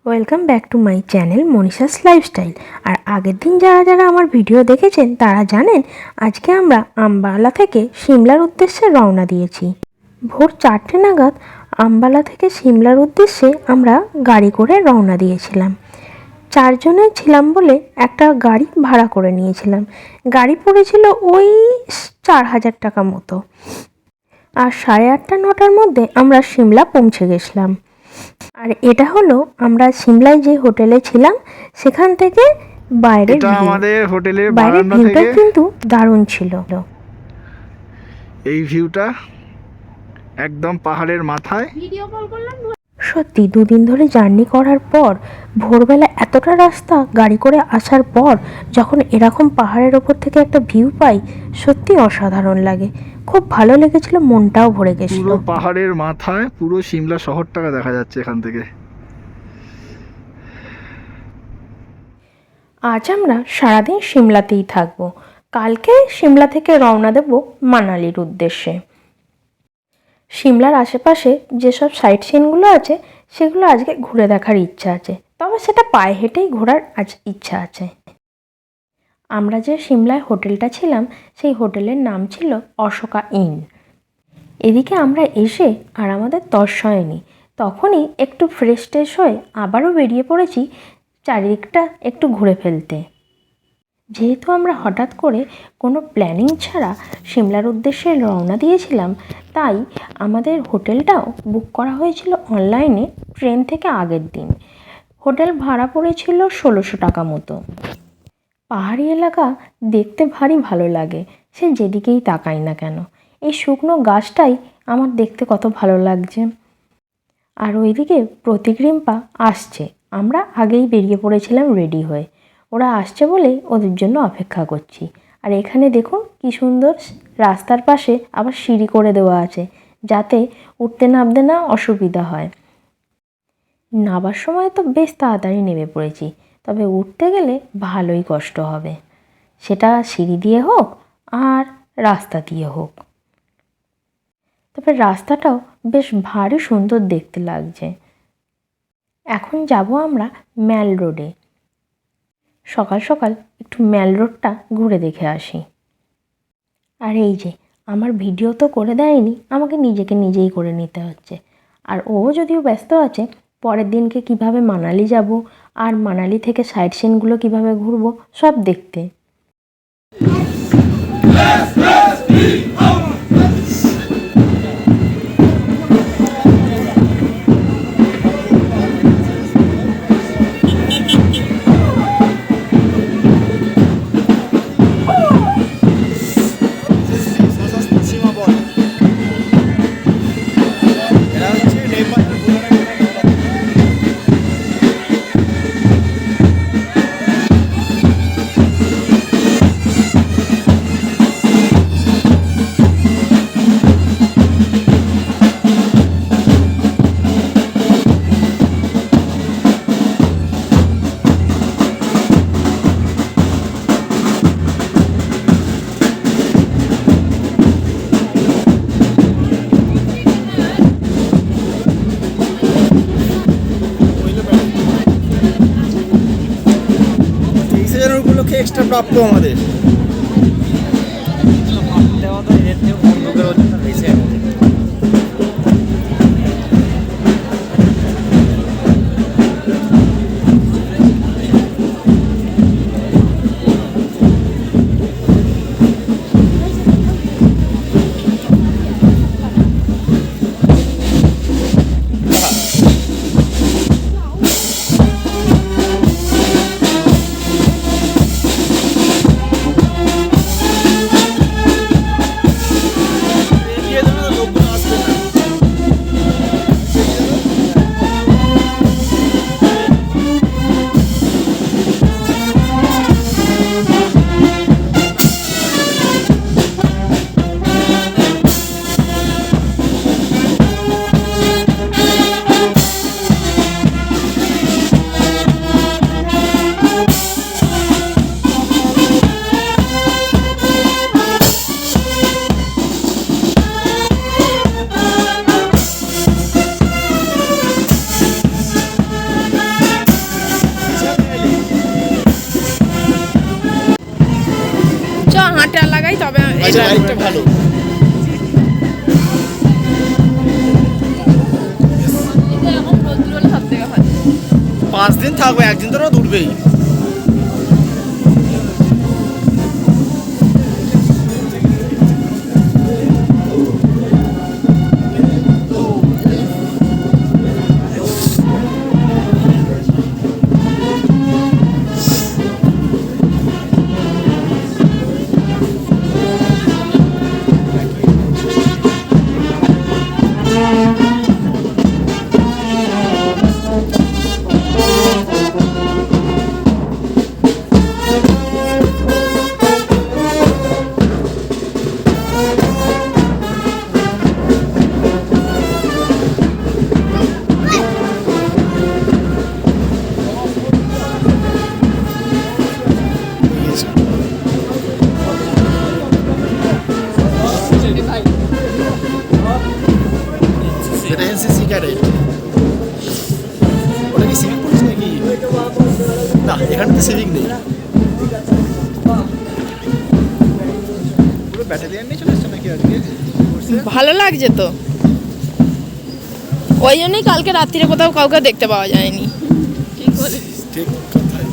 Welcome back to my channel Manisha's lifestyle. আর আগের দিন যারা যারা আমার ভিডিও দেখেছেন তারা জানেন আজকে আমরা আম্বালা থেকে সিমলার উদ্দেশ্যে রওনা দিয়েছি। ভোর 4টে নাগাদ আম্বালা থেকে সিমলার উদ্দেশ্যে আমরা গাড়ি করে রওনা দিয়েছিলাম। 4 জনে ছিলাম বলে একটা গাড়ি ভাড়া করে নিয়েছিলাম। গাড়ি পড়েছিল ওই 4,000 টাকা মতো। আর 8:30-9টার মধ্যে আমরা সিমলা পৌঁছে গেছিলাম। আর এটা হলো আমরা সিমলায় যে হোটেলে ছিলাম সেখান থেকে বাইরের ভিউ। আমাদের হোটেলের বাইরের বারান্দা ভিউটা থেকে কিন্তু দারুণ ছিল। এই ভিউটা একদম পাহাড়ের মাথায়। সত্যি 2 দিন ধরে জার্নি করার পর ভোরবেলা এতটা রাস্তা গাড়ি করে আসার পর যখন এরকম পাহাড়ের ওপর থেকে একটা ভিউ পাই সত্যি অসাধারণ লাগে। খুব ভালো লেগেছিল, মনটাও ভরে গেছিল। পুরো পাহাড়ের মাথায় পুরো সিমলা শহরটাকে দেখা যাচ্ছে এখান থেকে। আজ আমরা সারাদিন সিমলাতেই থাকবো। কালকে সিমলা থেকে রওনা দেব মানালির উদ্দেশ্যে। সিমলার আশেপাশে যেসব সাইট সিনগুলো আছে সেগুলো আজকে ঘুরে দেখার ইচ্ছা আছে, তবে সেটা পায়ে হেঁটেই ঘোরার আজ ইচ্ছা আছে। আমরা যে সিমলায় হোটেলটা ছিলাম সেই হোটেলের নাম ছিল অশোকা ইন। এদিকে আমরা এসে আর আমাদের তর সয়নি, তখনই একটু ফ্রেশ ট্রেশ হয়ে আবারও বেরিয়ে পড়েছি চারিদিকটা একটু ঘুরে ফেলতে। যেহেতু আমরা হঠাৎ করে কোনো প্ল্যানিং ছাড়া সিমলার উদ্দেশ্যে রওনা দিয়েছিলাম, তাই আমাদের হোটেলটাও বুক করা হয়েছিল অনলাইনে ট্রেন থেকে আগের দিন। হোটেল ভাড়া পড়েছিল 1600 টাকা মতো। পাহাড়ি এলাকা দেখতে ভারী ভালো লাগে, সে যেদিকেই তাকাই না কেন। এই শুকনো গাছটাই আমার দেখতে কত ভালো লাগছে। আর ওইদিকে প্রতীক রিম্পা আসছে, আমরা আগেই বেরিয়ে পড়েছিলাম রেডি হয়ে। ওরা আসছে বলেই ওদের জন্য অপেক্ষা করছি। আর এখানে দেখুন কি সুন্দর রাস্তার পাশে আবার সিঁড়ি করে দেওয়া আছে, যাতে উঠতে নামতে না অসুবিধা হয়। নামার সময় তো বেশ তাড়াতাড়ি নেমে পড়েছি, তবে উঠতে গেলে ভালোই কষ্ট হবে, সেটা সিঁড়ি দিয়ে হোক আর রাস্তা দিয়ে হোক। তবে রাস্তাটাও বেশ ভারী সুন্দর দেখতে লাগছে। এখন যাব আমরা ম্যাল রোডে। সকাল সকাল একটু ম্যাল রোডটা ঘুরে দেখে আসি। আর এই যে আমার ভিডিও তো করে দেয়নি, আমাকে নিজেকে নিজেই করে নিতে হচ্ছে। আর ও যদিও ব্যস্ত আছে পরের দিনকে কিভাবে মানালি যাব আর মানালি থেকে সাইট সিনগুলো কীভাবে ঘুরবো সব দেখতে। এক্সট্রা প্রাপ্য আমাদের। যাই, তবে এই আচ্ছা লাইফটা লাইফটা ভালো। এখন রোদ্দুর হলে সব থেকে ভালো। 5 দিন থাকবে, একদিন তো রোদ উঠবেই। এটা এনসিসি ক্যাডেট। ওটা কি সিভিক পুলিশ নাকি? না, এখানে তো সিভিক নেই। পুরো ব্যাটালিয়ন নিয়ে চলে এসছে নাকি আজকে? ভালো লাগছে তো, ওই জন্যই কালকে রাত্রিরে কোথাও কাউকে দেখতে পাওয়া যায়নি। ঠিক বলে ঠিক কথাই।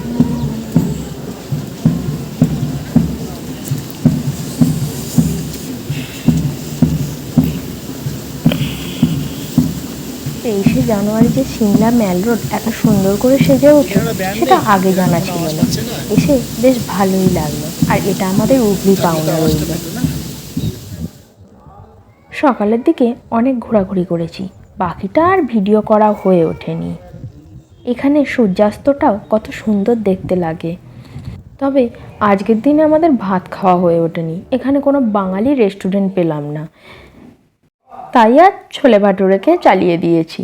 তেইশে জানুয়ারি যে সিমলা ম্যাল রোড এত সুন্দর করে সেজে ওঠে সেটা আগে জানা ছিল না। এসে বেশ ভালোই লাগলো। আর এটা আমাদের উগলি পাওনা রইল। সকালের দিকে অনেক ঘোরাঘুরি করেছি, বাকিটা আর ভিডিও করা হয়ে ওঠেনি। এখানে সূর্যাস্তটাও কত সুন্দর দেখতে লাগে। তবে আজকের দিনে আমাদের ভাত খাওয়া হয়ে ওঠেনি, এখানে কোনো বাঙালি রেস্টুরেন্ট পেলাম না, তাই আর ছোলে ভাটুরেকে চালিয়ে দিয়েছি।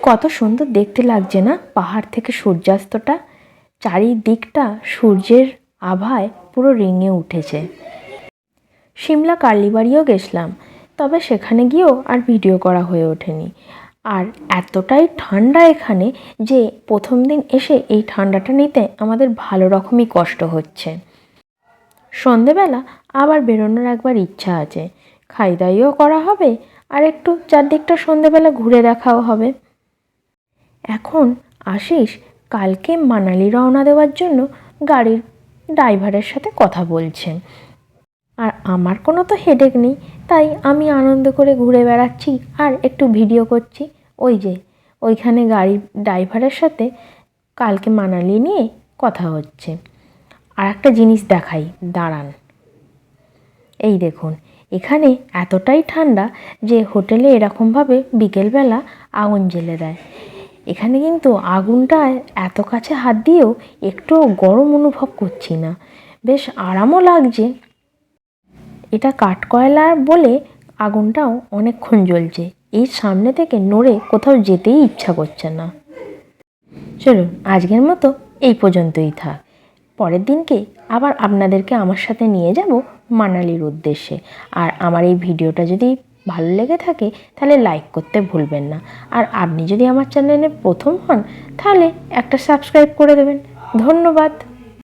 কত সুন্দর দেখতে লাগছে না পাহাড় থেকে সূর্যাস্তটা, চারিদিকটা সূর্যের আভায় পুরো রেঙে উঠেছে। সিমলা কালীবাড়িও গেছিলাম, তবে সেখানে গিয়েও আর ভিডিও করা হয়ে ওঠেনি। আর এতটাই ঠান্ডা এখানে যে প্রথম দিন এসে এই ঠান্ডাটা নিতে আমাদের ভালো রকমই কষ্ট হচ্ছে। সন্ধেবেলা আবার বেরোনোর একবার ইচ্ছা আছে, খাই দাইও করা হবে আর একটু চারদিকটা সন্ধেবেলা ঘুরে দেখাও হবে। এখন আশিস কালকে মানালি রওনা দেওয়ার জন্য গাড়ির ড্রাইভারের সাথে কথা বলছেন। আর আমার কোনো তো হেডেক নেই, তাই আমি আনন্দ করে ঘুরে বেড়াচ্ছি আর একটু ভিডিও করছি। ওই যে ওইখানে গাড়ির ড্রাইভারের সাথে কালকে মানালি নিয়ে কথা হচ্ছে। আর একটা জিনিস দেখাই, দাঁড়ান। এই দেখুন, এখানে এতটাই ঠান্ডা যে হোটেলে এরকমভাবে বিকেলবেলা আগুন জ্বেলে দেয়। এখানে কিন্তু আগুনটা এত কাছে হাত দিয়েও একটুও গরম অনুভব করছি না, বেশ আরামও লাগছে। এটা কাঠকয়লা বলে আগুনটাও অনেকক্ষণ জ্বলছে, এই সামনে থেকে নড়ে কোথাও যেতেই ইচ্ছা করছে না। চলুন আজকের মতো এই পর্যন্তই থাক। পরের দিনকে আবার আপনাদেরকে আমার সাথে নিয়ে যাব মানালির উদ্দেশ্যে। আর আমার এই ভিডিওটা যদি ভালো লেগে থাকে তাহলে লাইক করতে ভুলবেন না। আর আপনি যদি আমার চ্যানেলে প্রথম হন তাহলে একটা সাবস্ক্রাইব করে দেবেন। ধন্যবাদ।